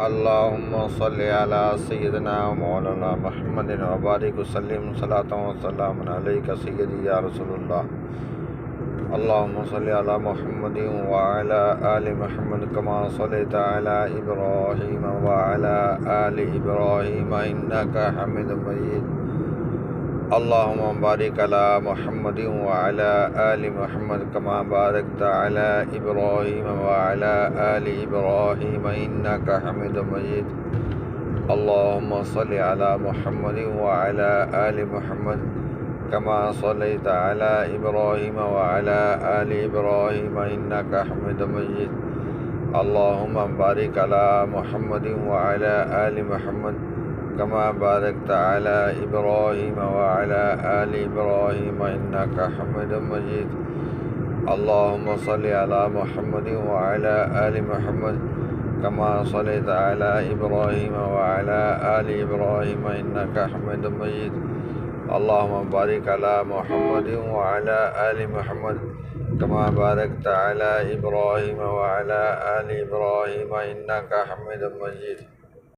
अल्लाहुम्मा सल्लि अला सय्यिदिना मौलाना मुहम्मदिन व बारिक वसल्लिम सलातन व सलामन अलैका सय्यदी या रसूलुल्लाह। अल्लाहुम्मा सल्लि अला मुहम्मदिन व अला आलि मुहम्मद कमा सल्लैता अला इब्राहीम व अला आलि इब्राहीम इन्नका हमीदुम मजीद। अल्लाहुम्मा बारिक अला मुहम्मदिन व अला आलि मुहम्मद कमा बारकता अला इब्राहीम व अला आलि इब्राहीम इन्नका हमीदुम मजीद। अल्लाहुम्मा सल्लि अला मुहम्मदिन व अला आलि मुहम्मद कमा सल्लैता अला इब्राहीम व अला आलि इब्राहीम इन्नका हमीदुम मजीद। अल्लाहुम्मा बारिक अला मुहम्मदिन व अला आलि मुहम्मद कमा बारकता अला इब्राहीम व अला आलि इब्राहीम इन्नका हमीदुम मजीद। अल्लाहुम्मा सल्लि अला मुहम्मदिन व अला आलि मुहम्मद कमा सल्लैता अला इब्राहीम व अला आलि इब्राहीम इन्नका हमीदुम मजीद। अल्लाहुम्मा बारिक अला मुहम्मदिन व अला आलि मुहम्मद कमा बारकता अला इब्राहीम व अला आलि इब्राहीम इन्नका हमीदुम मजीद।